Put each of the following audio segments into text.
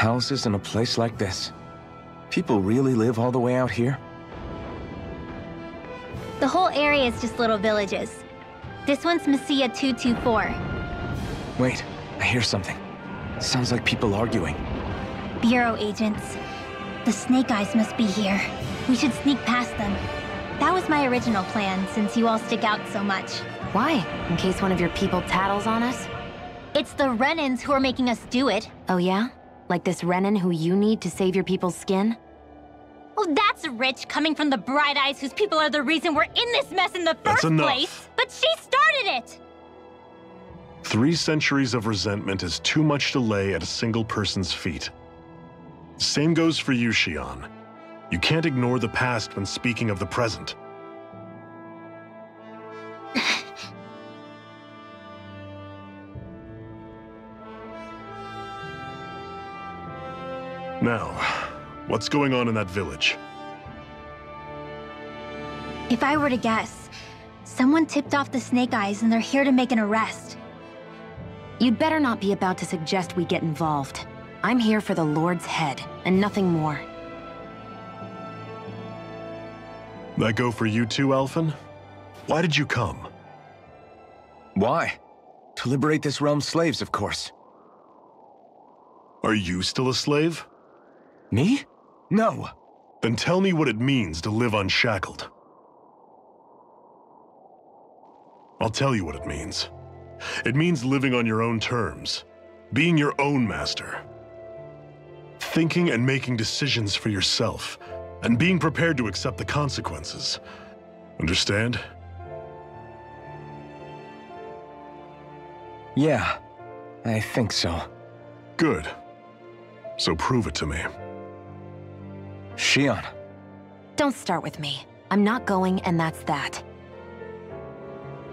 Houses in a place like this. People really live all the way out here? The whole area is just little villages. This one's Messiah 224. Wait, I hear something. Sounds like people arguing. Bureau agents. The Snake Eyes must be here. We should sneak past them. That was my original plan, since you all stick out so much. Why? In case one of your people tattles on us? It's the Renans who are making us do it. Oh yeah? Like this Renan who you need to save your people's skin? Well, that's rich, coming from the Bright Eyes whose people are the reason we're in this mess in the That's first enough. place. But she started it! 3 centuries of resentment is too much to lay at a single person's feet. Same goes for you, Xion. You can't ignore the past when speaking of the present. Now, what's going on in that village? If I were to guess, someone tipped off the Snake Eyes and they're here to make an arrest. You'd better not be about to suggest we get involved. I'm here for the Lord's head, and nothing more. That go for you too, Alphen? Why did you come? Why? To liberate this realm's slaves, of course. Are you still a slave? Me? No. Then tell me what it means to live unshackled. I'll tell you what it means. It means living on your own terms, being your own master. Thinking and making decisions for yourself, and being prepared to accept the consequences. Understand? Yeah, I think so. Good. So prove it to me. Xion. Don't start with me. I'm not going, and that's that.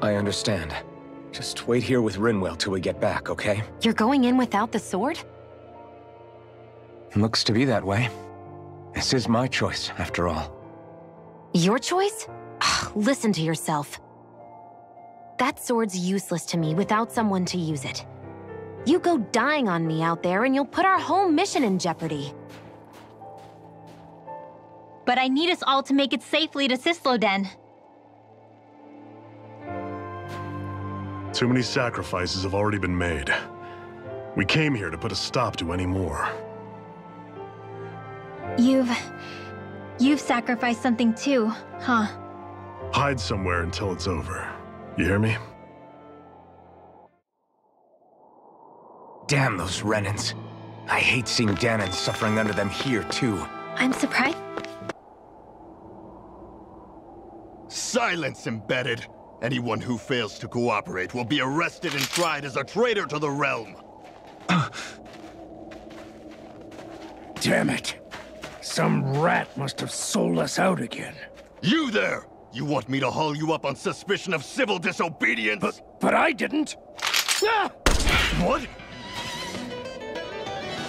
I understand. Just wait here with Rinwell till we get back, okay? You're going in without the sword? Looks to be that way. This is my choice, after all. Your choice? Listen to yourself. That sword's useless to me without someone to use it. You go dying on me out there and you'll put our whole mission in jeopardy. But I need us all to make it safely to Sisloden. Too many sacrifices have already been made. We came here to put a stop to any more. You've sacrificed something too, huh? Hide somewhere until it's over. You hear me? Damn those Renans. I hate seeing Danon suffering under them here, too. I'm surprised. Silence, Embedded! Anyone who fails to cooperate will be arrested and tried as a traitor to the realm. Damn it. Some rat must have sold us out again. You there! You want me to haul you up on suspicion of civil disobedience? But I didn't. Ah! What?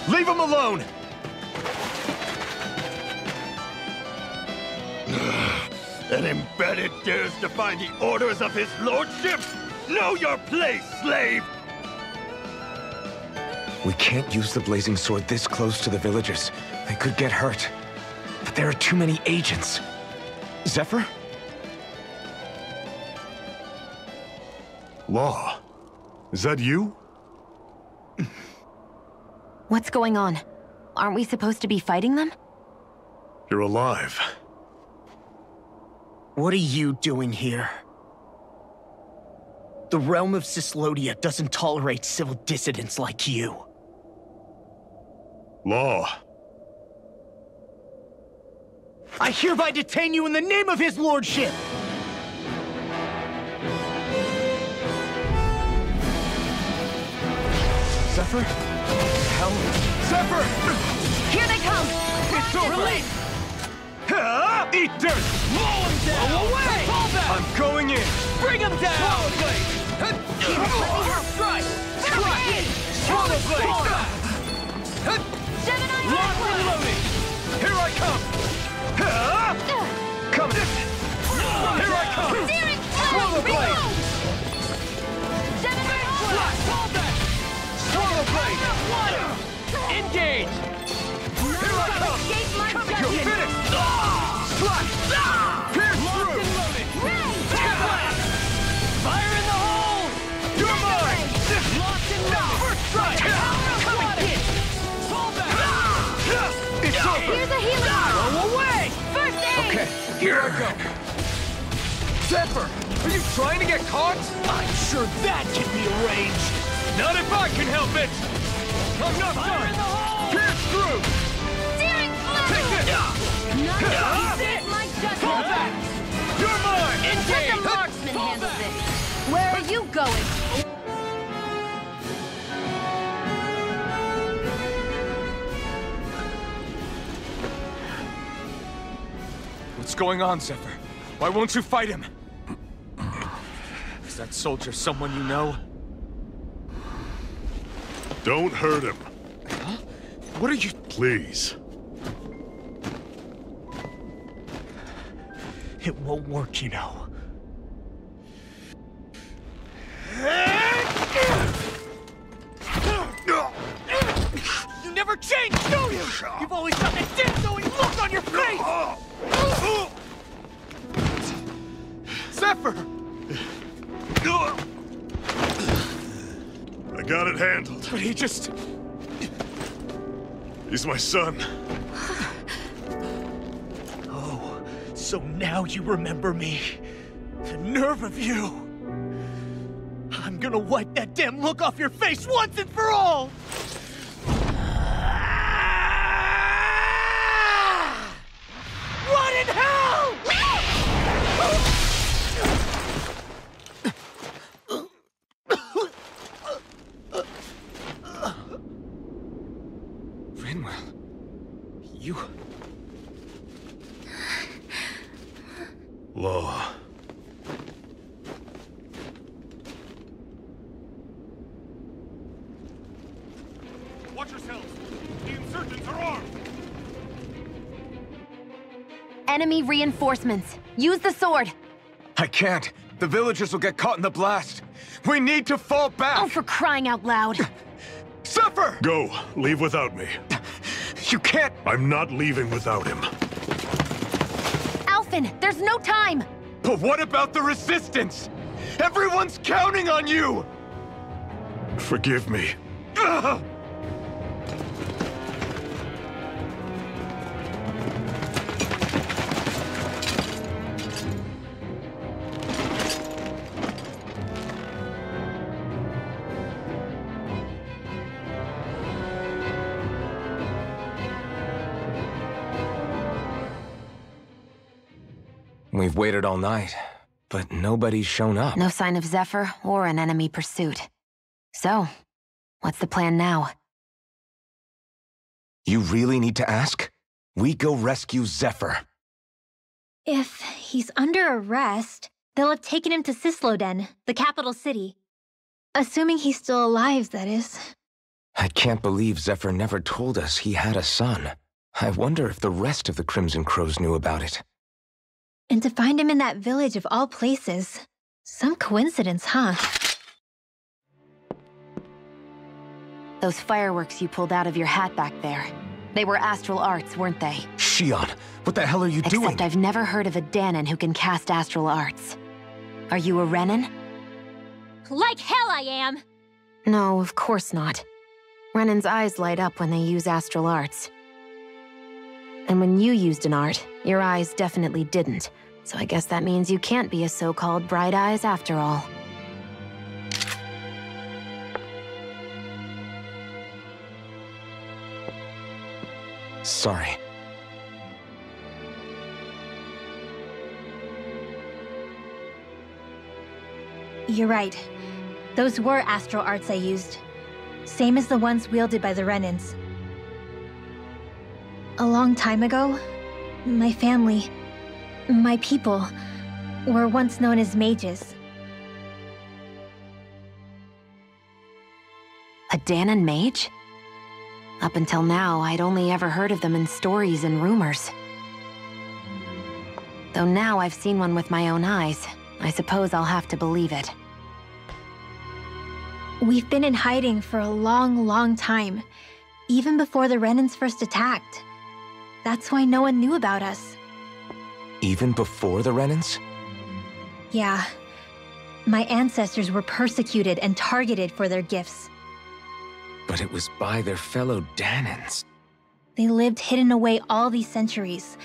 Leave him alone! An Embedded dares defy the orders of his lordship? Know your place, slave! We can't use the blazing sword this close to the villagers. They could get hurt. But there are too many agents. Zephyr? Law. Is that you? What's going on? Aren't we supposed to be fighting them? You're alive. What are you doing here? The realm of Sislodia doesn't tolerate civil dissidents like you. Law. I hereby detain you in the name of his lordship! Zephyr? Hell? Zephyr! Here they come! It's over! Release! Eat dirt! Blow him down! Blow away! Fall back! I'm going in! Bring him down! Swallow blade! Strike! Strike! Swallow blade! Lock and loading! Here I come! Come! Here I come! Swallow blade! Fall back! Swallow blade! Engage! Pierce through! Fire in the hole! You're mine! Locked and loaded! First strike! Coming hit! Fall back! It's over! Here's a healing arm! Go away! First aid! Okay, here I go. Zephyr! Are you trying to get caught? I'm sure that can be arranged! Not if I can help it! I'm not done! Pierce through! Searing flash! Take this! Nothing like justice! Fall back! You're mine! Let Engage! the marksman Fall handle back! this. Where are you going? What's going on, Zephyr? Why won't you fight him? Is that soldier someone you know? Don't hurt him, Huh? What are you... please. It won't work, you know. You never change, do you? You've always got that dead-knowing look on your face! Zephyr! I got it handled. But he just... He's my son. Oh, so now you remember me. The nerve of you. I'm gonna wipe that damn look off your face once and for all! Rot in hell! Rinwell, you... Law. Watch yourselves! The insurgents are armed! Enemy reinforcements. Use the sword. I can't. The villagers will get caught in the blast. We need to fall back. Oh, for crying out loud. Zephyr! Go. Leave without me. You can't... I'm not leaving without him. Alphen, there's no time. But what about the resistance? Everyone's counting on you! Forgive me. Ugh! We've waited all night, but nobody's shown up. No sign of Zephyr or an enemy pursuit. So, what's the plan now? You really need to ask? We go rescue Zephyr. If he's under arrest, they'll have taken him to Cisloden, the capital city. Assuming he's still alive, that is. I can't believe Zephyr never told us he had a son. I wonder if the rest of the Crimson Crows knew about it. And to find him in that village of all places. Some coincidence, huh? Those fireworks you pulled out of your hat back there. They were astral arts, weren't they? Shion, what the hell are you doing? Except I've never heard of a Danon who can cast astral arts. Are you a Renin? Like hell I am! No, of course not. Renin's eyes light up when they use astral arts. And when you used an art, your eyes definitely didn't. So I guess that means you can't be a so-called bright eyes after all. Sorry. You're right. Those were astral arts I used. Same as the ones wielded by the Renins. A long time ago, my family, my people, were once known as mages. A Danon mage? Up until now, I'd only ever heard of them in stories and rumors. Though now I've seen one with my own eyes, I suppose I'll have to believe it. We've been in hiding for a long, long time, even before the Renins first attacked. That's why no one knew about us. Even before the Renans? Yeah. My ancestors were persecuted and targeted for their gifts. But it was by their fellow Danans. They lived hidden away all these centuries,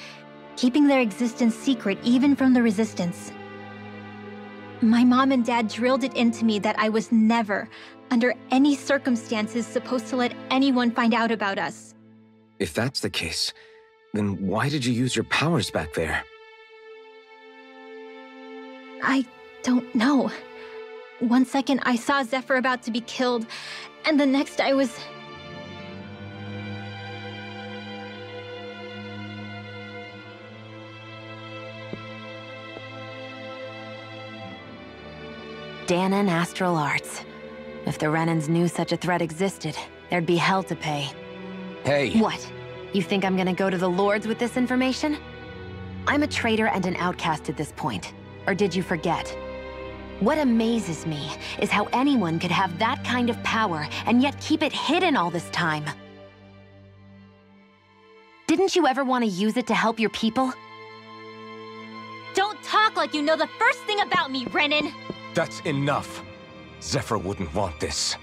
keeping their existence secret even from the Resistance. My mom and dad drilled it into me that I was never, under any circumstances, supposed to let anyone find out about us. If that's the case, then why did you use your powers back there? I don't know. One second I saw Zephyr about to be killed, and the next I was... Danan Astral Arts. If the Renans knew such a threat existed, there'd be hell to pay. Hey! What? You think I'm gonna go to the Lords with this information? I'm a traitor and an outcast at this point. Or did you forget? What amazes me is how anyone could have that kind of power and yet keep it hidden all this time. Didn't you ever want to use it to help your people? Don't talk like you know the first thing about me, Renan! That's enough. Zephyr wouldn't want this.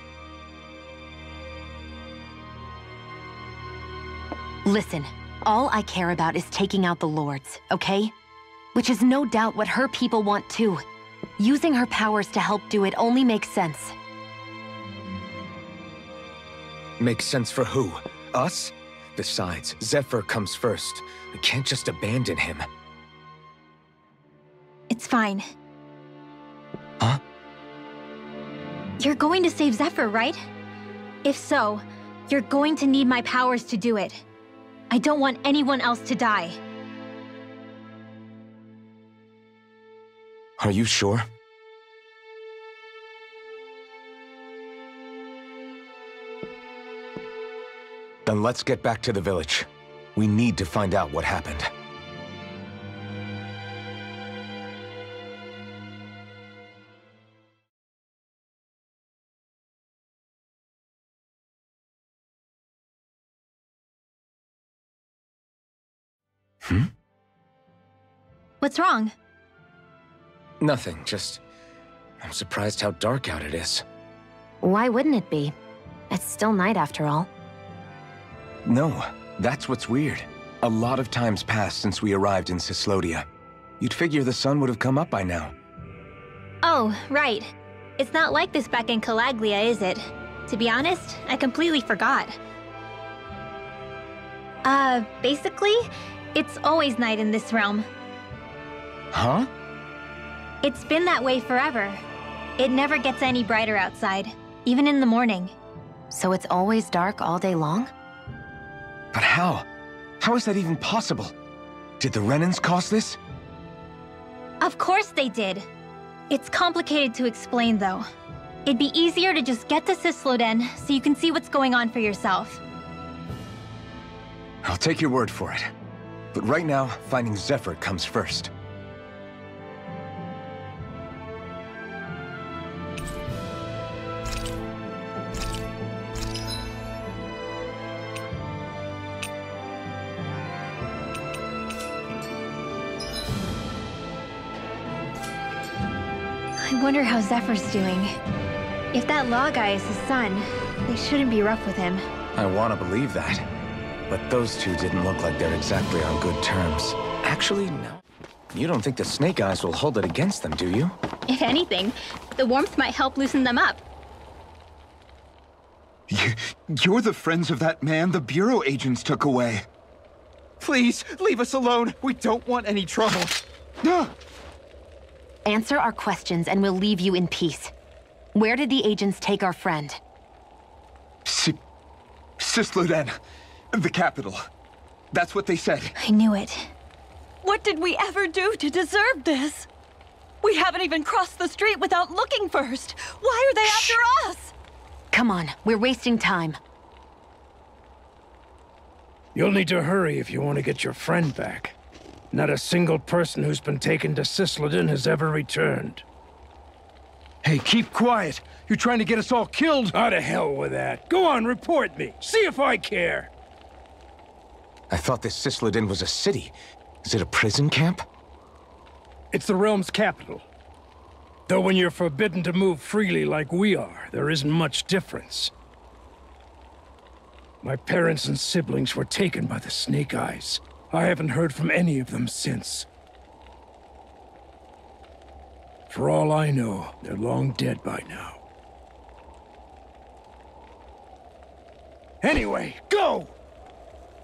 Listen, all I care about is taking out the Lords, okay? Which is no doubt what her people want too. Using her powers to help do it only makes sense. Makes sense for who? Us? Besides, Zephyr comes first. We can't just abandon him. It's fine. Huh? You're going to save Zephyr, right? If so, you're going to need my powers to do it. I don't want anyone else to die. Are you sure? Then let's get back to the village. We need to find out what happened. What's wrong? Nothing, just... I'm surprised how dark out it is. Why wouldn't it be? It's still night after all. No, that's what's weird. A lot of time's passed since we arrived in Cyslodia. You'd figure the sun would have come up by now. Oh, right. It's not like this back in Calaglia, is it? To be honest, I completely forgot. Basically, it's always night in this realm. Huh? It's been that way forever. It never gets any brighter outside, even in the morning. So it's always dark all day long? But how? How is that even possible? Did the Renans cause this? Of course they did. It's complicated to explain, though. It'd be easier to just get to Cysloden so you can see what's going on for yourself. I'll take your word for it. But right now, finding Zephyr comes first. I wonder how Zephyr's doing. If that law guy is his son, they shouldn't be rough with him. I want to believe that. But those two didn't look like they're exactly on good terms. Actually, no. You don't think the Snake Eyes will hold it against them, do you? If anything, the warmth might help loosen them up. You're the friends of that man the Bureau agents took away. Please, leave us alone. We don't want any trouble. Answer our questions and we'll leave you in peace. Where did the agents take our friend? Cysloden, the capital. That's what they said. I knew it. What did we ever do to deserve this? We haven't even crossed the street without looking first. Why are they after us? Come on, we're wasting time. You'll need to hurry if you want to get your friend back. Not a single person who's been taken to Cysloden has ever returned. Hey, keep quiet. You're trying to get us all killed. Out of hell with that. Go on, report me. See if I care. I thought this Cysloden was a city. Is it a prison camp? It's the realm's capital. Though when you're forbidden to move freely like we are, there isn't much difference. My parents and siblings were taken by the Snake Eyes. I haven't heard from any of them since. For all I know, they're long dead by now. Anyway, go!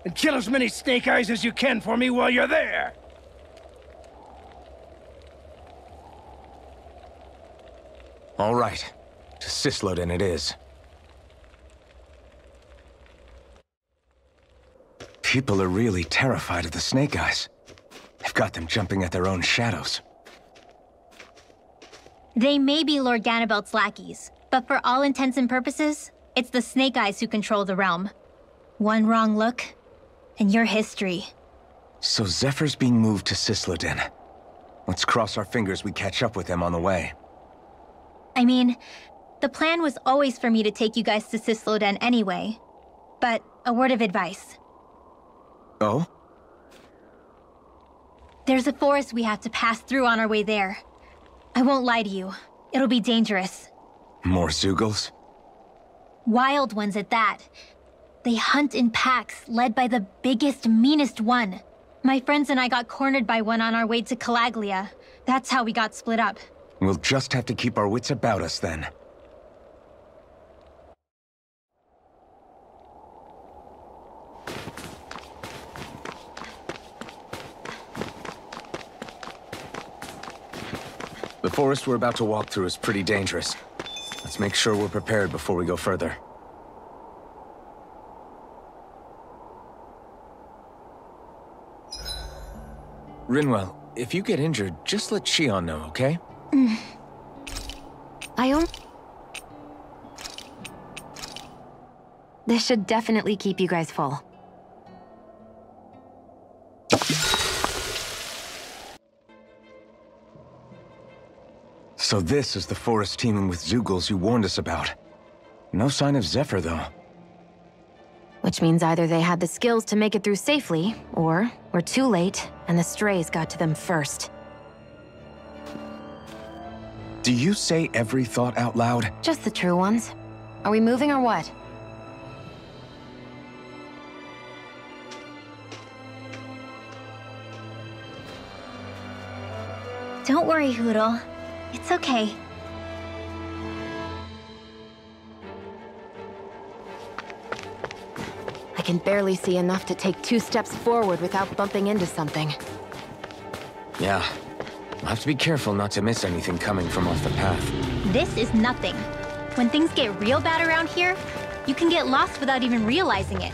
And kill as many Snake Eyes as you can for me while you're there! All right. To Sislodin it is. People are really terrified of the Snake Eyes. They've got them jumping at their own shadows. They may be Lord Ganabelt's lackeys, but for all intents and purposes, it's the Snake Eyes who control the realm. One wrong look, and your history. So Zephyr's being moved to Sislodin. Let's cross our fingers we catch up with him on the way. I mean, the plan was always for me to take you guys to Sislodin anyway. But a word of advice. Oh? There's a forest we have to pass through on our way there. I won't lie to you. It'll be dangerous. More Zeugles? Wild ones at that. They hunt in packs, led by the biggest, meanest one. My friends and I got cornered by one on our way to Calaglia. That's how we got split up. We'll just have to keep our wits about us then. The forest we're about to walk through is pretty dangerous. Let's make sure we're prepared before we go further. Rinwell, if you get injured, just let Shion know, okay? This should definitely keep you guys full. So this is the forest teeming with Zeugles you warned us about. No sign of Zephyr, though. Which means either they had the skills to make it through safely, or we're too late, and the strays got to them first. Do you say every thought out loud? Just the true ones. Are we moving or what? Don't worry, Hoodle. It's okay. I can barely see enough to take 2 steps forward without bumping into something. Yeah. We'll have to be careful not to miss anything coming from off the path. This is nothing. When things get real bad around here, you can get lost without even realizing it.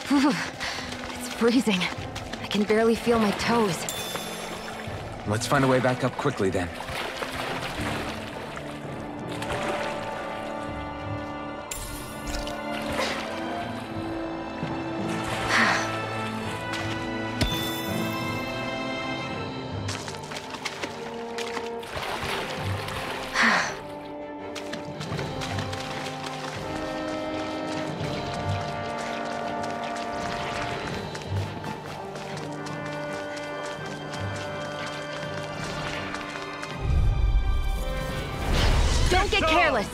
Whew. It's freezing. I can barely feel my toes. Let's find a way back up quickly, then. Don't get careless!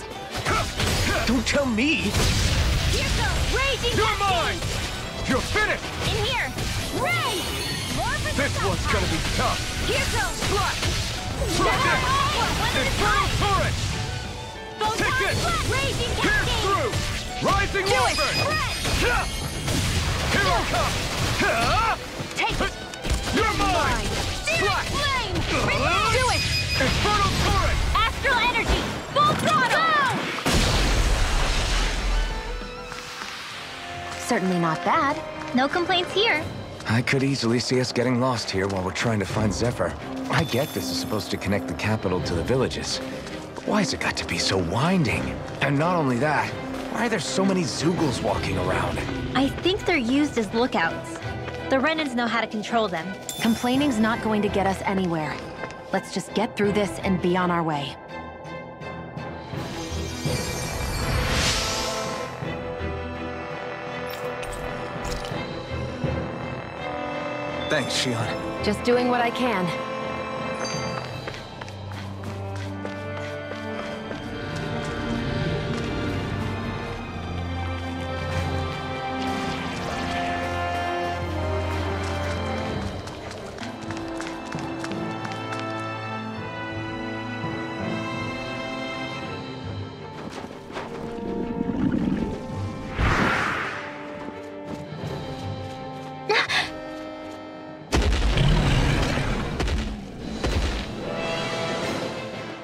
Don't tell me! Here goes Raging You're mine! You're finished! In here! Ray! More for the This top one's part. gonna be tough! Here goes Slash! One Slash at a Infernal time. turret! Photon Take this! blast. Raging Pierce cascade! through! Rising Do it! Wyvern! Spread! Here I come! Take it! You're mine! Searing flame! Do it! Infernal turret! Astral energy! Full throttle! Certainly not bad. No complaints here. I could easily see us getting lost here while we're trying to find Zephyr. I get this is supposed to connect the capital to the villages. But why's it got to be so winding? And not only that, why are there so many Zeugles walking around? I think they're used as lookouts. The Renans know how to control them. Complaining's not going to get us anywhere. Let's just get through this and be on our way. Thanks, Shion. Just doing what I can.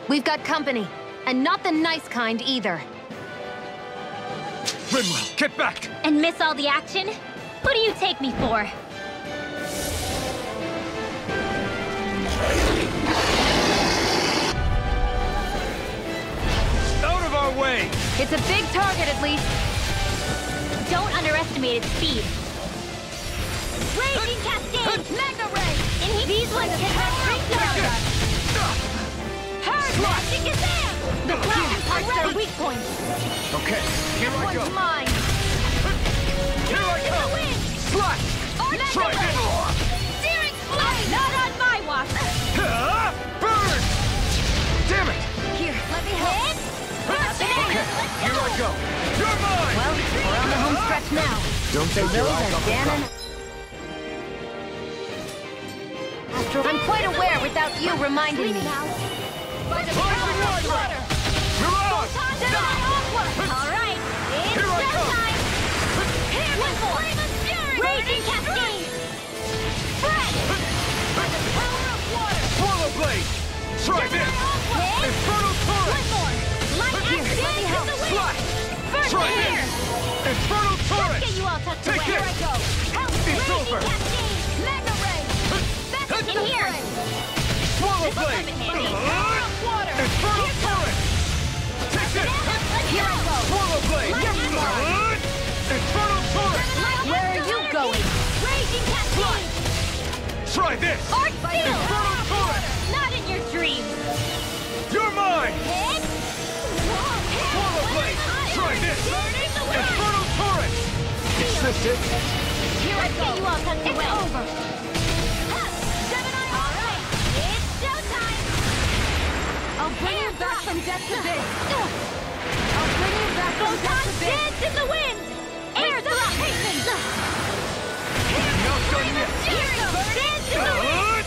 We've got company, and not the nice kind either. Rinwell, get back! And miss all the action? Who do you take me for? Out of our way! It's a big target, at least. Don't underestimate its speed. Raging Cascade! Magna Ray! These ones can hurt down! Hard Magic Kazam! The blast parts their weak points. Okay, here I go. One's mine. Here I come! Slash! Try it! Searing Flame! Not on my watch! Burn! Damn it! Here, let me help. Okay, here I go. You're mine! Well, we're on the home stretch now. Don't take your eyes off the Dan front. I'm quite aware without you reminding me. Rising water! Mirage! All right, it's Here I come. showtime! One more! Raging Cascade! Spread! Power of water! Swallow Blade! Try this! Infernal Torrent! One more! Light axe dance in the wind! Slash! First Try here! this! Infernal Torrent! Get you all tucked Take away! this! Here I go! Help! It's Raging over. Cascade! Magna Ray! Back in here! Swallow This'll Blade! come in handy. Power of water! Infernal Torrent! Take this! Here I go! Swallow Blade! Light axe! Infernal Torrent! Where are you going? Raging Cascade! Try this! Art Steel! Infernal Torrent! Not in your dreams! You're mine! Hit! Swallow Blade! Try this! Infernal Torrent! Is this it? Here I go! Get you all tucked away! It's over! All right, it's showtime! I'll bring you back from death to this. I'll bring you back from death to this. Dance in the wind! Air thrust! Not done yet! Here goes! Dance in the wind!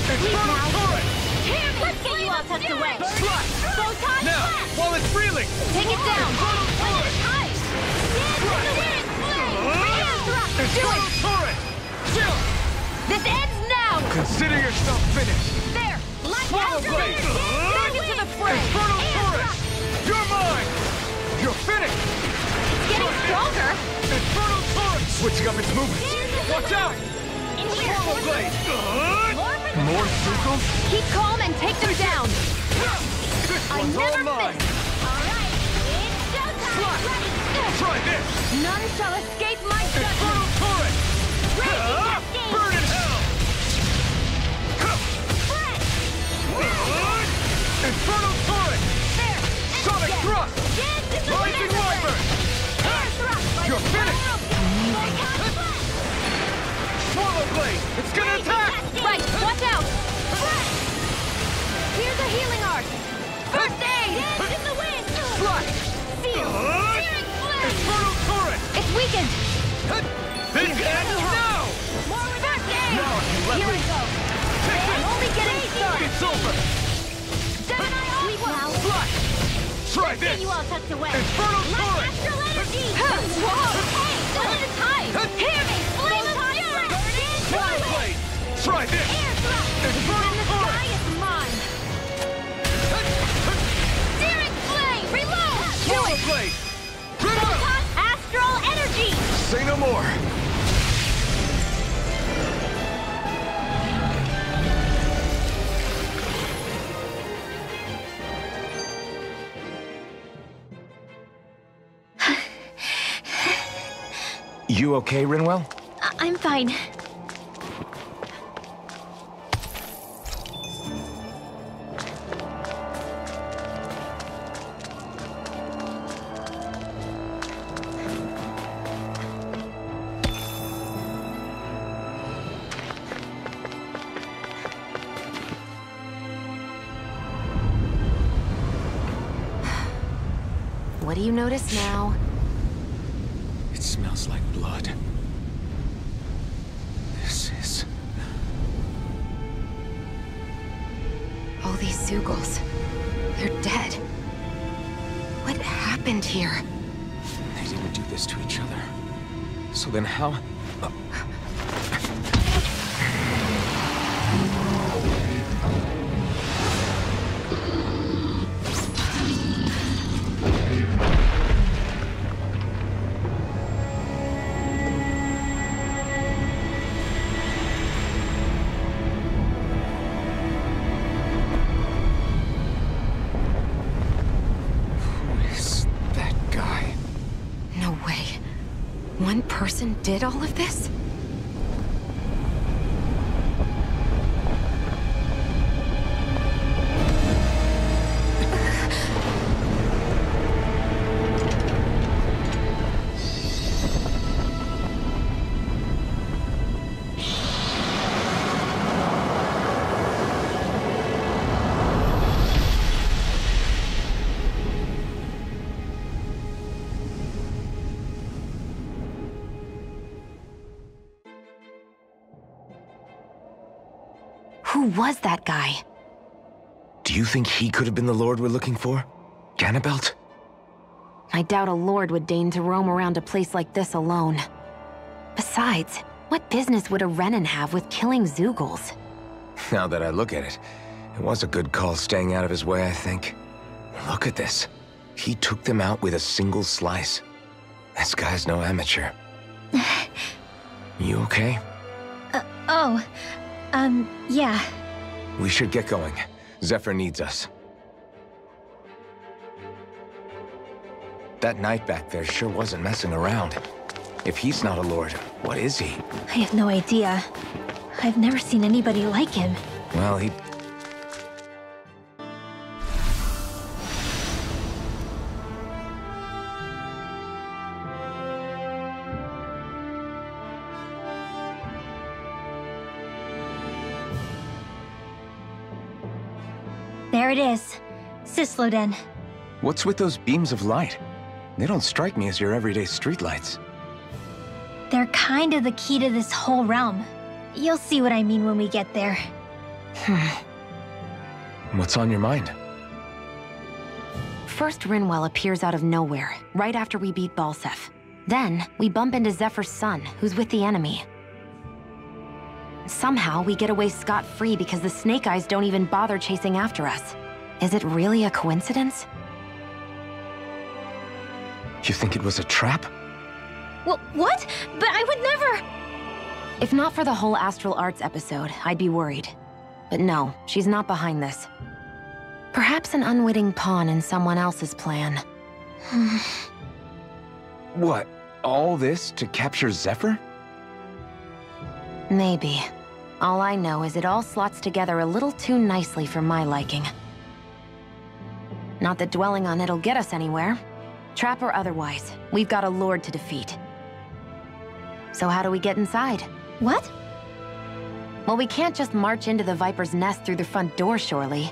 Infernal Torrent! Let's get you all tucked away! Slash! Photon Now, blast! while it's reeling! Take it down. Infernal Torrent! Dance in the wind! Air thrust! Infernal Torrent! Chill! This ends now. Consider yourself finished! There! Light Swallow Astral Blade! Energy! Back into the fray! Infernal Air Torrent! thrust! You're mine! You're finished! Getting stronger! Infernal Torrent! Switching up its movements! Watch out! In here! Swallow Blade! More circles? Keep calm and take them down. This I one's all never mine! miss. All right, it's showtime! Ready! Try this! None shall escape my Infernal judgment. Torrent! Raging Cascade! Burn in hell! Spread! Infernal Torrent! There! Sonic Thrust! Dance in the Rising wind! Wyvern! Air thrust! You're finished! Photon blast! Swallow Blade! It's gonna attack! Right, watch out. Spread! Here's a healing art. First aid. Dance in the wind! Slash! Seal! Searing flame! Infernal Torrent! It's weakened. This ends now! More first aid! Now if you let Here me... we go. Take I'm this! only getting started. It's over! Gemini Sleep now! Slash! Try Get this! you all tucked away! Infernal Light Torrent! Astral Energy! Whoa! Hey! One at a time! Hear me! Flame of Fury! Swallow Blade! Try this! Air thrust! Infernal The Torrent! sky is mine! Searing flame! Reload! Swallow Blade! Photon Astral Energy! Say no more! You okay, Rinwell? I'm fine. What do you notice now? It smells like blood. This is... All these Zeugles. They're dead. What happened here? They didn't do this to each other. So then how... One person did all of this? Who was that guy? Do you think he could have been the Lord we're looking for? Ganabelt? I doubt a Lord would deign to roam around a place like this alone. Besides, what business would a Renan have with killing Zeugles? Now that I look at it, it was a good call staying out of his way, I think. Look at this. He took them out with a single slice. This guy's no amateur. You okay? Yeah. We should get going. Zephyr needs us. That knight back there sure wasn't messing around. If he's not a lord, what is he? I have no idea. I've never seen anybody like him. Well, he... There it is. Sisloden. What's with those beams of light? They don't strike me as your everyday streetlights. They're kind of the key to this whole realm. You'll see what I mean when we get there. What's on your mind? First, Rinwell appears out of nowhere, right after we beat Balseph. Then, we bump into Zephyr's son, who's with the enemy. Somehow, we get away scot-free because the Snake Eyes don't even bother chasing after us. Is it really a coincidence? You think it was a trap? What? But I would never... If not for the whole Astral Arts episode, I'd be worried. But no, she's not behind this. Perhaps an unwitting pawn in someone else's plan. What? All this to capture Zephyr? Maybe. All I know is it all slots together a little too nicely for my liking. Not that dwelling on it'll get us anywhere. Trap or otherwise, we've got a lord to defeat. So how do we get inside? What? Well, we can't just march into the Viper's nest through the front door, surely.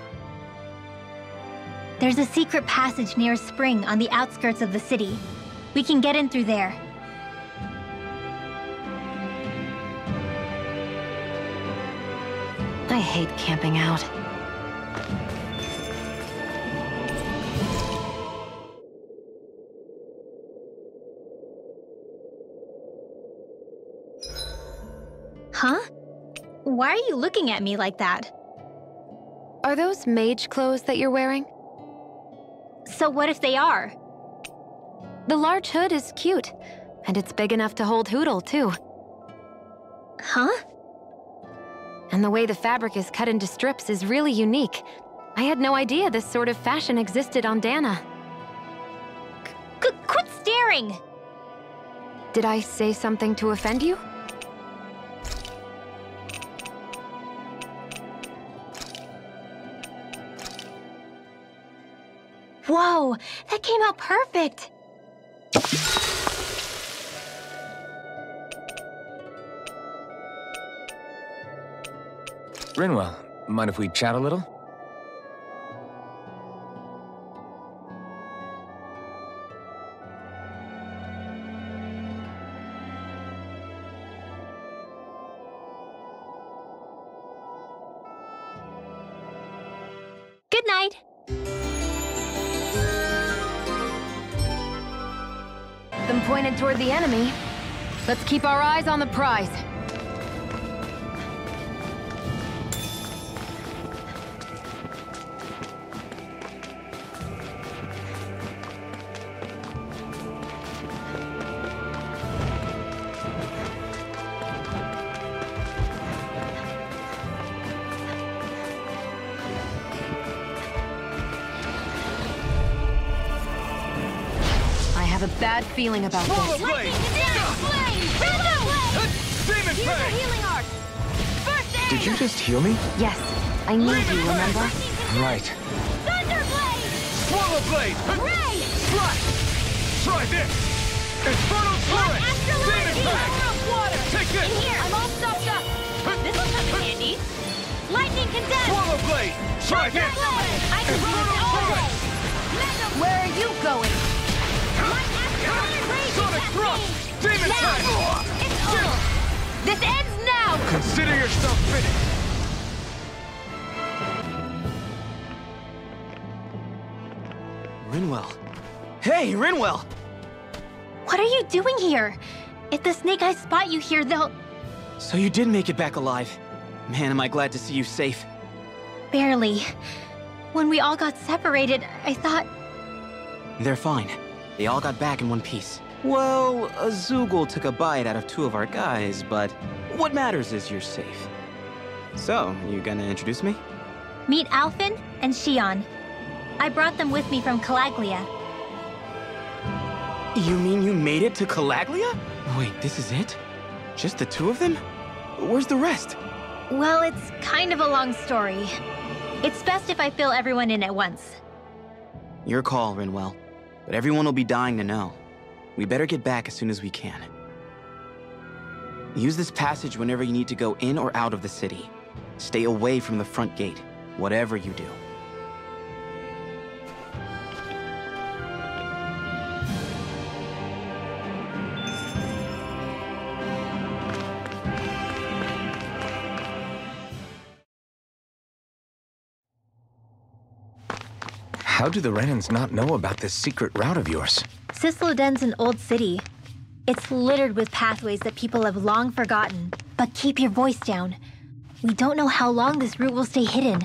There's a secret passage near a spring on the outskirts of the city. We can get in through there. I hate camping out. Huh? Why are you looking at me like that? Are those mage clothes that you're wearing? So what if they are? The large hood is cute, and it's big enough to hold Hootle, too. Huh? And the way the fabric is cut into strips is really unique. I had no idea this sort of fashion existed on Dana. Quit staring! Did I say something to offend you? Whoa, that came out perfect! Rinwell, mind if we chat a little? Good night. Them pointed toward the enemy. Let's keep our eyes on the prize. I have a bad feeling about Swallow this. blade! Demon Use a Fang! healing art! First aid! Did you just heal me? Yes, I need you, remember? Right. Swallow blade! Strike! Try this! Infernal Torrent! Demon Fang! Take this! I'm all stopped up. This will come in handy. Lightning condemned! Swallow blade! Try this! I can use it always! Where are you going? Sonic Thrust! Demon Fang! It's over! This ends now! Consider yourself finished! Rinwell. Hey, Rinwell! What are you doing here? If the Snake Eyes spot you here, they'll... So you did make it back alive. Man, am I glad to see you safe. Barely. When we all got separated, I thought... They're fine. They all got back in one piece. Well, a Zoogle took a bite out of 2 of our guys, but what matters is you're safe. So, you gonna introduce me? Meet Alphen and Shion. I brought them with me from Calaglia. You mean you made it to Calaglia? Wait, this is it? Just the 2 of them? Where's the rest? Well, it's kind of a long story. It's best if I fill everyone in at once. Your call, Rinwell. But everyone will be dying to know. We better get back as soon as we can. Use this passage whenever you need to go in or out of the city. Stay away from the front gate, whatever you do. How do the Renans not know about this secret route of yours? Cisloden's an old city. It's littered with pathways that people have long forgotten. But keep your voice down. We don't know how long this route will stay hidden.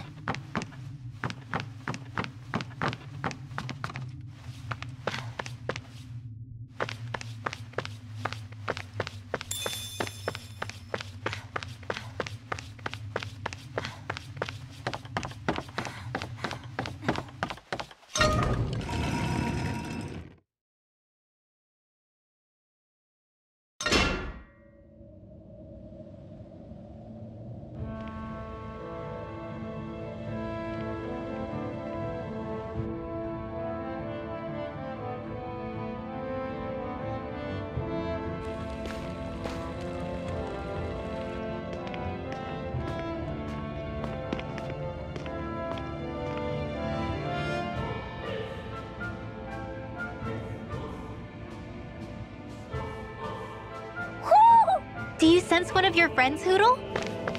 Do you sense one of your friends, Hootle?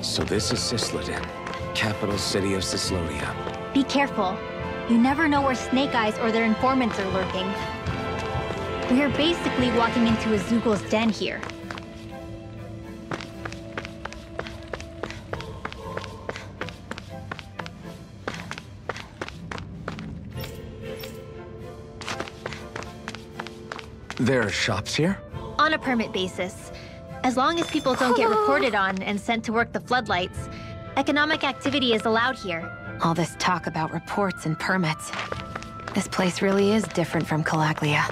So this is Cisloden, capital city of Cislodia. Be careful. You never know where Snake Eyes or their informants are lurking. We are basically walking into a Zoogle's den here. There are shops here? On a permit basis. As long as people don't get reported on and sent to work the floodlights, economic activity is allowed here. All this talk about reports and permits. This place really is different from Calaglia.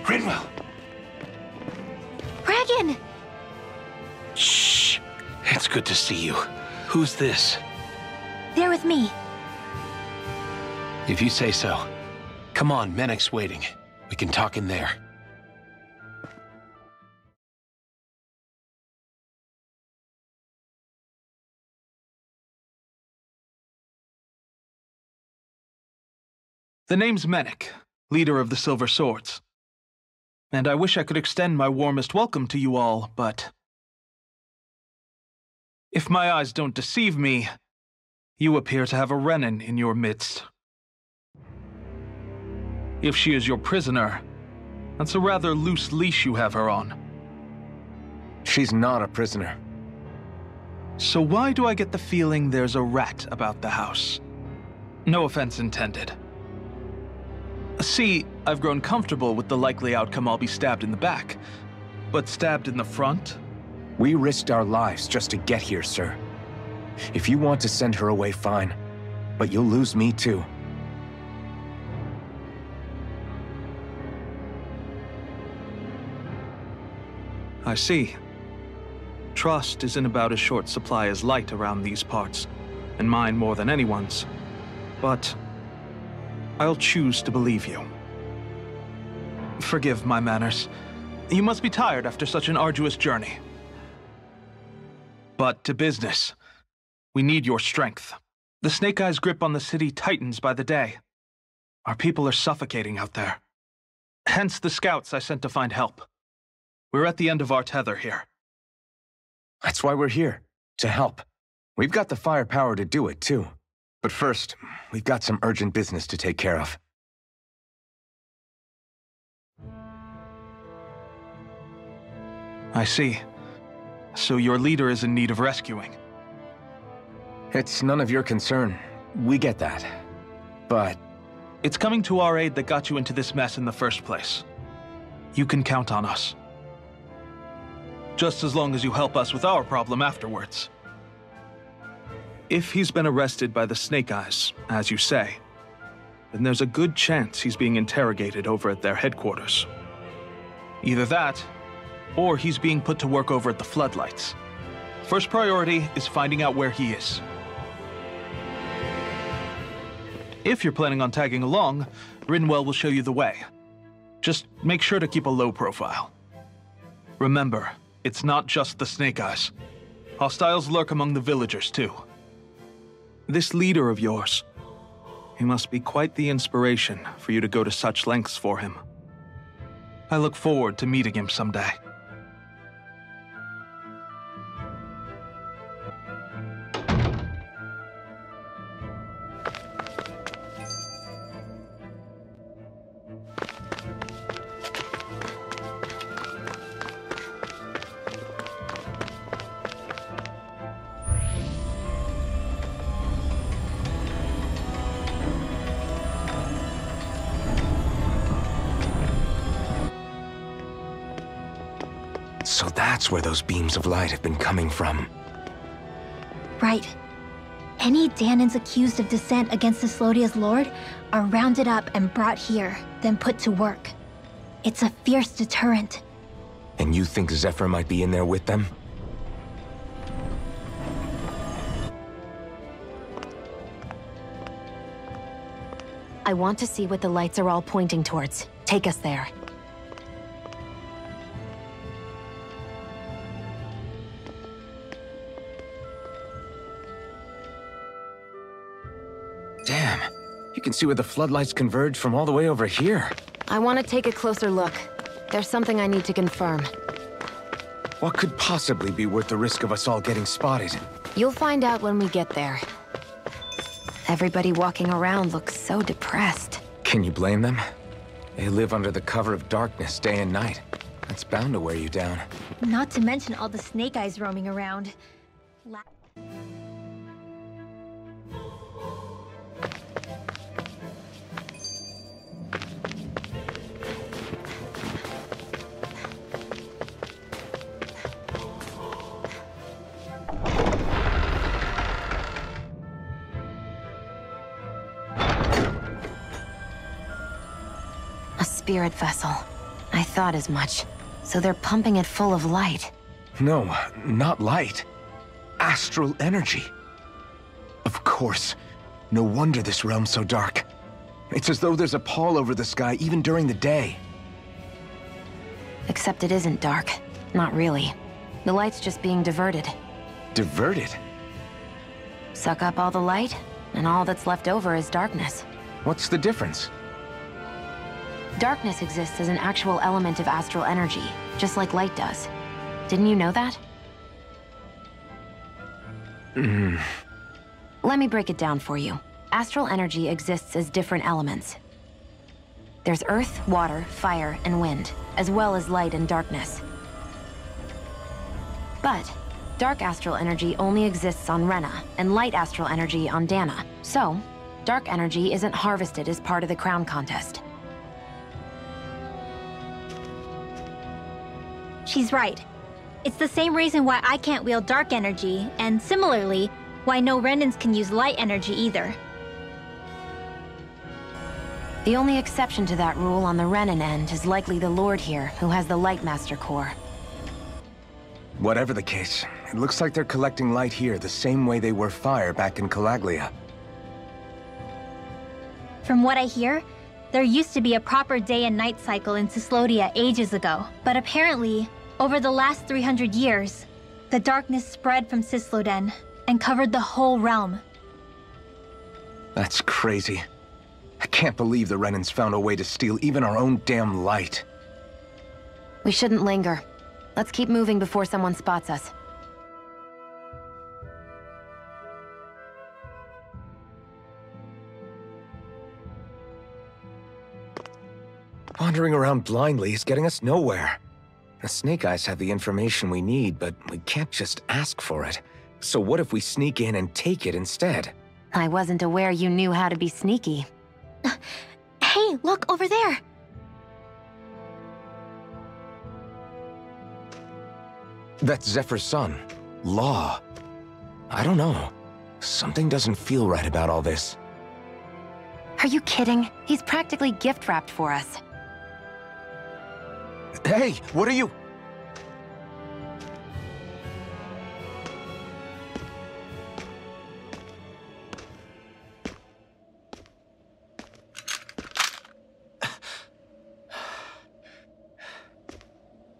Rinwell! Regan! Shh! It's good to see you. Who's this? They're with me. If you say so. Come on, Menek's waiting. We can talk in there. The name's Menik, leader of the Silver Swords. And I wish I could extend my warmest welcome to you all, but if my eyes don't deceive me, you appear to have a Renin in your midst. If she is your prisoner, that's a rather loose leash you have her on. She's not a prisoner. So why do I get the feeling there's a rat about the house? No offense intended. See, I've grown comfortable with the likely outcome I'll be stabbed in the back, but stabbed in the front? We risked our lives just to get here, sir. If you want to send her away, fine. But you'll lose me too. I see. Trust is in about as short supply as light around these parts, and mine more than anyone's. But I'll choose to believe you. Forgive my manners. You must be tired after such an arduous journey. But to business. We need your strength. The Snake Eyes' grip on the city tightens by the day. Our people are suffocating out there. Hence the scouts I sent to find help. We're at the end of our tether here. That's why we're here, to help. We've got the firepower to do it, too. But first, we've got some urgent business to take care of. I see. So your leader is in need of rescuing. It's none of your concern. We get that. But it's coming to our aid that got you into this mess in the first place. You can count on us. Just as long as you help us with our problem afterwards. If he's been arrested by the Snake Eyes, as you say, then there's a good chance he's being interrogated over at their headquarters. Either that, or he's being put to work over at the Floodlights. First priority is finding out where he is. If you're planning on tagging along, Rinwell will show you the way. Just make sure to keep a low profile. Remember, it's not just the Snake Eyes. Hostiles lurk among the villagers, too. This leader of yours, he must be quite the inspiration for you to go to such lengths for him. I look forward to meeting him someday. So that's where those beams of light have been coming from. Right. Any Danans accused of dissent against the Slodia's lord are rounded up and brought here, then put to work. It's a fierce deterrent. And you think Zephyr might be in there with them? I want to see what the lights are all pointing towards. Take us there. Damn, you can see where the floodlights converge from all the way over here. I want to take a closer look. There's something I need to confirm. What could possibly be worth the risk of us all getting spotted? You'll find out when we get there. Everybody walking around looks so depressed. Can you blame them? They live under the cover of darkness day and night. That's bound to wear you down. Not to mention all the Snake Eyes roaming around. Spirit vessel. I thought as much. So they're pumping it full of light. No, not light. Astral energy. Of course. No wonder this realm's so dark. It's as though there's a pall over the sky even during the day. Except it isn't dark. Not really. The light's just being diverted. Diverted? Suck up all the light, and all that's left over is darkness. What's the difference? Darkness exists as an actual element of astral energy, just like light does. Didn't you know that? Let me break it down for you. Astral energy exists as different elements. There's earth, water, fire, and wind, as well as light and darkness. But dark astral energy only exists on Rena, and light astral energy on Dana. So, dark energy isn't harvested as part of the crown contest. She's right. It's the same reason why I can't wield dark energy, and similarly, why no Renans can use light energy either. The only exception to that rule on the Renan end is likely the Lord here, who has the Light Master core. Whatever the case, it looks like they're collecting light here the same way they were fire back in Calaglia. From what I hear, there used to be a proper day and night cycle in Cyslodia ages ago, but apparently, over the last 300 years, the darkness spread from Cysloden and covered the whole realm. That's crazy. I can't believe the Renans found a way to steal even our own damn light. We shouldn't linger. Let's keep moving before someone spots us. Wandering around blindly is getting us nowhere. The Snake Eyes have the information we need, but we can't just ask for it. So what if we sneak in and take it instead? I wasn't aware you knew how to be sneaky. Hey, look over there! That's Zephyr's son, Law. I don't know. Something doesn't feel right about all this. Are you kidding? He's practically gift-wrapped for us. Hey, what are you...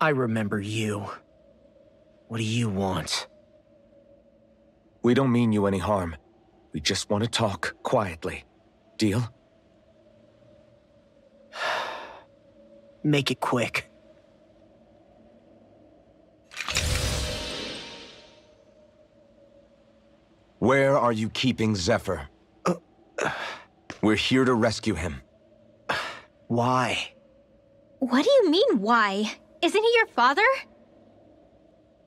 I remember you. What do you want? We don't mean you any harm. We just want to talk quietly. Deal? Make it quick. Where are you keeping Zephyr? We're here to rescue him. Why? What do you mean, why? Isn't he your father?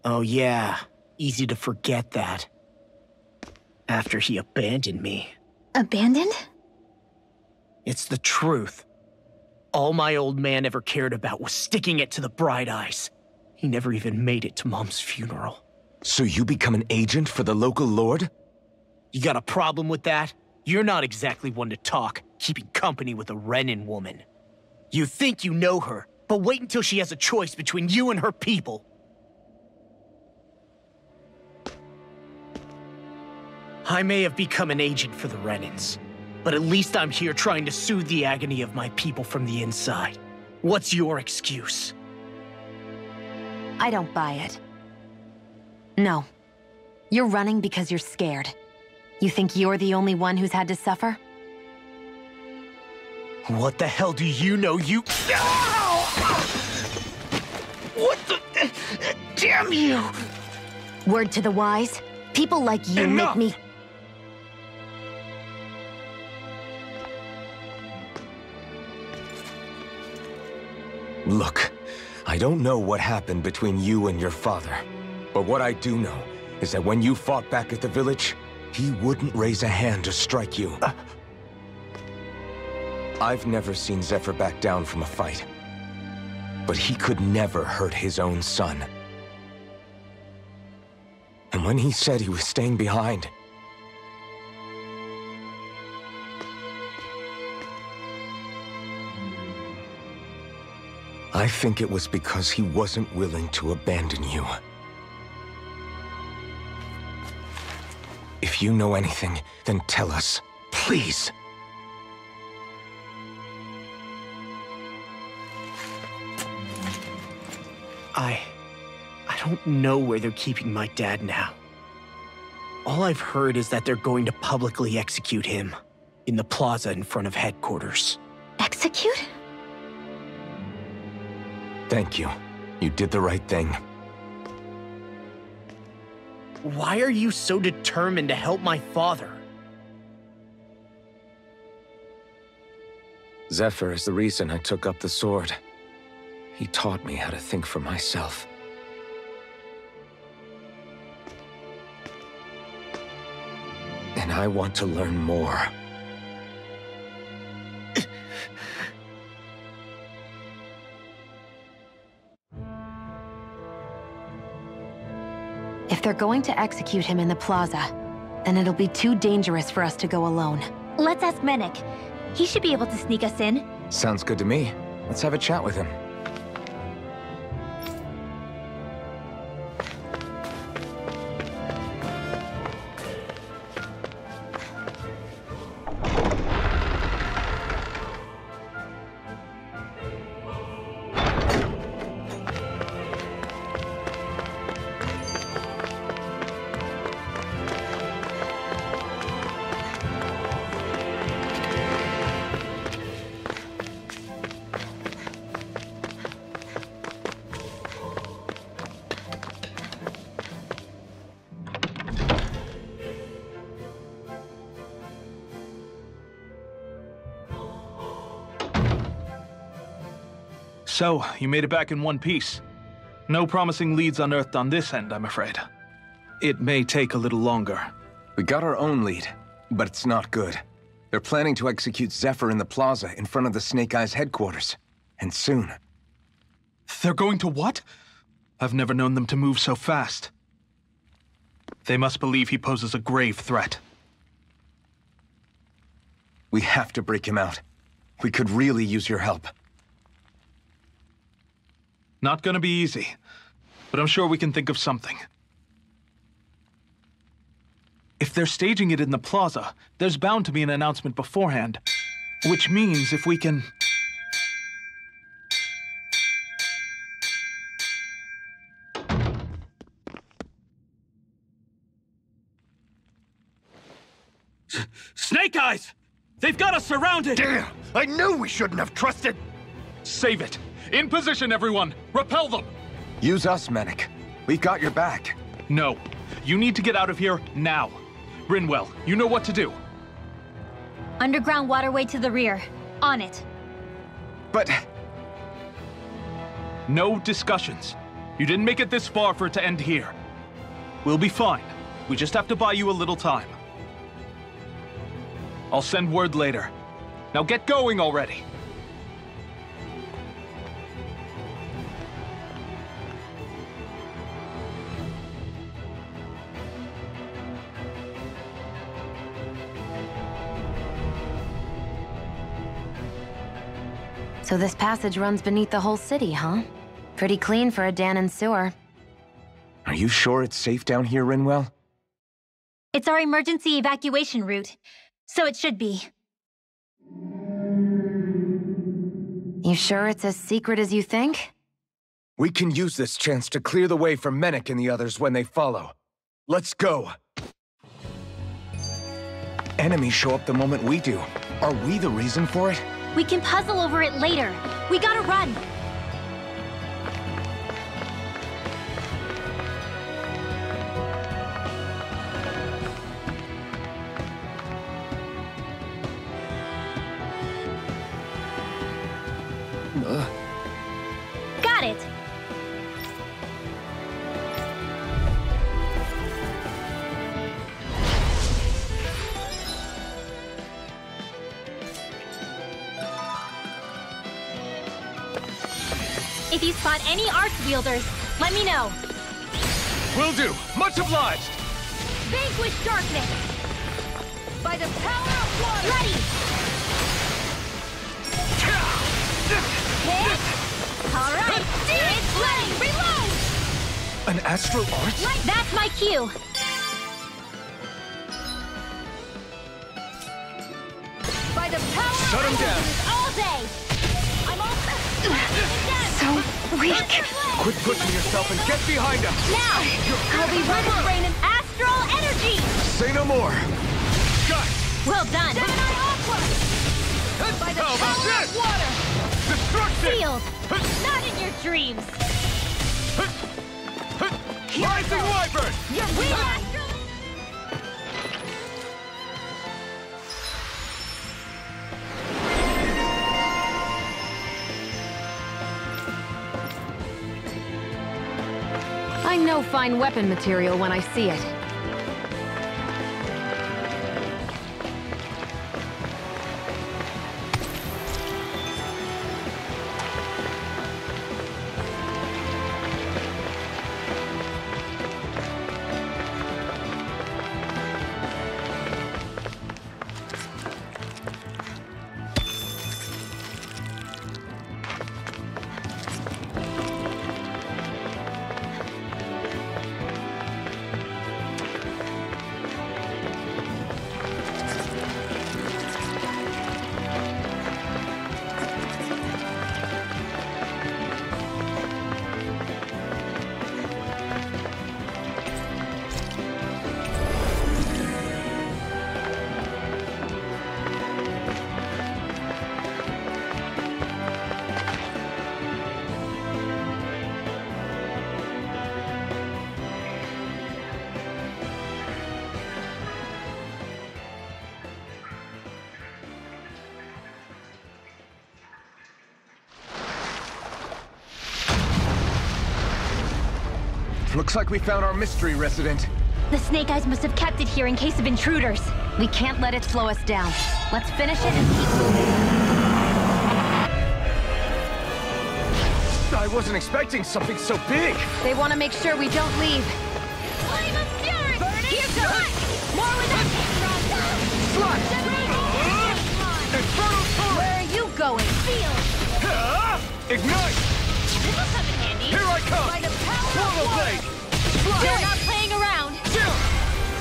Oh yeah, easy to forget that. After he abandoned me. Abandoned? It's the truth. All my old man ever cared about was sticking it to the Bright Eyes. He never even made it to Mom's funeral. So you become an agent for the local lord? You got a problem with that? You're not exactly one to talk, keeping company with a Renan woman. You think you know her, but wait until she has a choice between you and her people. I may have become an agent for the Renans, but at least I'm here trying to soothe the agony of my people from the inside. What's your excuse? I don't buy it. No. You're running because you're scared. You think you're the only one who's had to suffer? What the hell do you know, you... Ow! What the... Damn you! Word to the wise, people like you Enough! make me... Look, I don't know what happened between you and your father. But what I do know is that when you fought back at the village, he wouldn't raise a hand to strike you. I've never seen Zephyr back down from a fight. But he could never hurt his own son. And when he said he was staying behind, I think it was because he wasn't willing to abandon you. If you know anything, then tell us, please. I don't know where they're keeping my dad now. All I've heard is that they're going to publicly execute him in the plaza in front of headquarters. Execute? Thank you. You did the right thing. Why are you so determined to help my father? Zephyr is the reason I took up the sword. He taught me how to think for myself. And I want to learn more. If they're going to execute him in the plaza, then it'll be too dangerous for us to go alone. Let's ask Menek. He should be able to sneak us in. Sounds good to me. Let's have a chat with him. So, you made it back in one piece. No promising leads unearthed on this end, I'm afraid. It may take a little longer. We got our own lead, but it's not good. They're planning to execute Zephyr in the plaza in front of the Snake Eyes headquarters. And soon. They're going to what? I've never known them to move so fast. They must believe he poses a grave threat. We have to break him out. We could really use your help. Not gonna be easy, but I'm sure we can think of something. If they're staging it in the plaza, there's bound to be an announcement beforehand. Which means if we can... Snake Eyes! They've got us surrounded! Damn! I knew we shouldn't have trusted! Save it! In position, everyone! Repel them! Use us, Menek. We've got your back. No. You need to get out of here now. Rinwell, you know what to do. Underground waterway to the rear. On it. But... No discussions. You didn't make it this far for it to end here. We'll be fine. We just have to buy you a little time. I'll send word later. Now get going already. So this passage runs beneath the whole city, huh? Pretty clean for a Danon sewer. Are you sure it's safe down here, Rinwell? It's our emergency evacuation route, so it should be. You sure it's as secret as you think? We can use this chance to clear the way for Menek and the others when they follow. Let's go. Enemies show up the moment we do. Are we the reason for it? We can puzzle over it later. We gotta run. Got it. If you spot any arch wielders, let me know. Will do. Much obliged. Vanquish darkness. By the power of water. Ready. All right. It's ready. Reload. An astral arch? That's my cue. By the power Shut him down. all day. I'm all So weak. Quit pushing yourself and get behind us! now. I'll be running rain and astral energy. Say no more! Well done. By the How about power this? of water. Destruction! Sealed. Not in your dreams! Rising Wyvern! I know fine weapon material when I see it. Looks like we found our mystery resident. The Snake Eyes must have kept it here in case of intruders. We can't let it slow us down. Let's finish it and keep moving. I wasn't expecting something so big. They want to make sure we don't leave. Flame of Fury! Here goes! More with that! Infernal Torrent! Where are you going? Feel! Ignite! This'll come in handy. Here I come! By the power Portal of Blade! We're not playing around.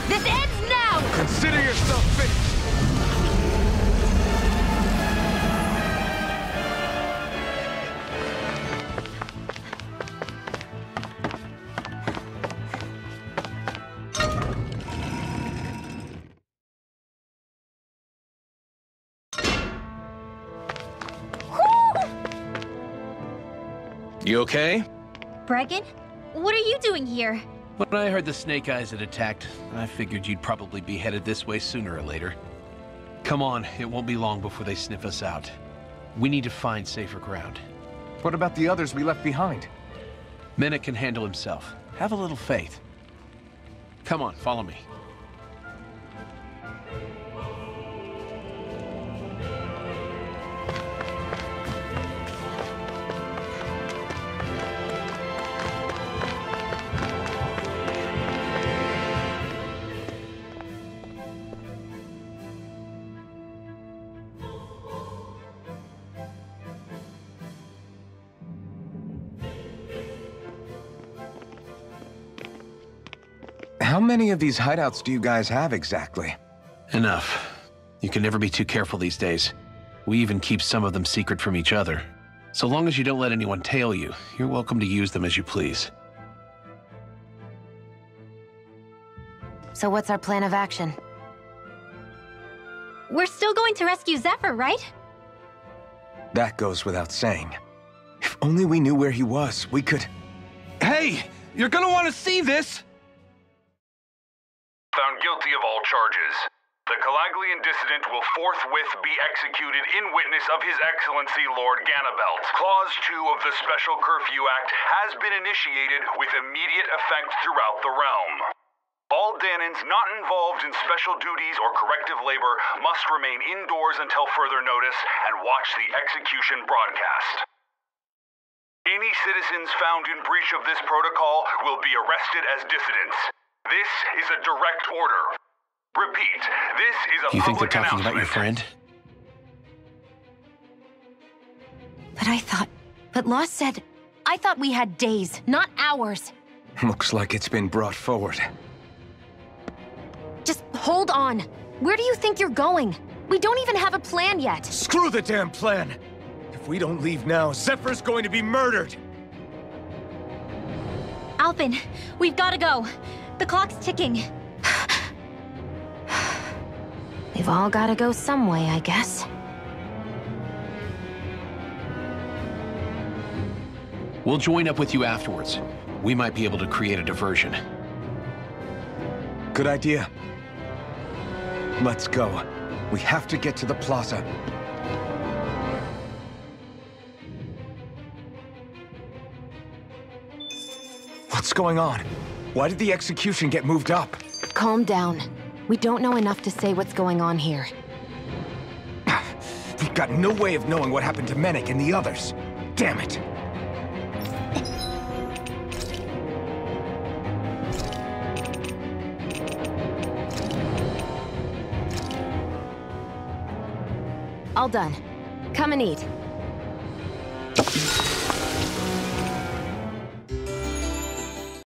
This ends now! Consider yourself finished! You okay? Bregan? What are you doing here? When I heard the Snake Eyes had attacked, I figured you'd probably be headed this way sooner or later. Come on, it won't be long before they sniff us out. We need to find safer ground. What about the others we left behind? Menet can handle himself. Have a little faith. Come on, follow me. How many of these hideouts do you guys have exactly? Enough. You can never be too careful these days. We even keep some of them secret from each other. So long as you don't let anyone tail you, you're welcome to use them as you please. So what's our plan of action? We're still going to rescue Zephyr, right? That goes without saying. If only we knew where he was, we could... Hey! You're gonna want to see this! Found guilty of all charges. The Calaglian dissident will forthwith be executed in witness of His Excellency Lord Ganabelt. Clause 2 of the Special Curfew Act has been initiated with immediate effect throughout the realm. All Danans not involved in special duties or corrective labor must remain indoors until further notice and watch the execution broadcast. Any citizens found in breach of this protocol will be arrested as dissidents. This is a direct order. Repeat, this is a You think they're public talking about your friend? But Law said... I thought we had days, not hours. Looks like it's been brought forward. Just hold on. Where do you think you're going? We don't even have a plan yet. Screw the damn plan! If we don't leave now, Zephyr's going to be murdered! Alpin, we've got to go. The clock's ticking. We've all got to go some way, I guess. We'll join up with you afterwards. We might be able to create a diversion. Good idea. Let's go. We have to get to the plaza. What's going on? Why did the execution get moved up? Calm down. We don't know enough to say what's going on here. We've got no way of knowing what happened to Menik and the others. Damn it. All done. Come and eat.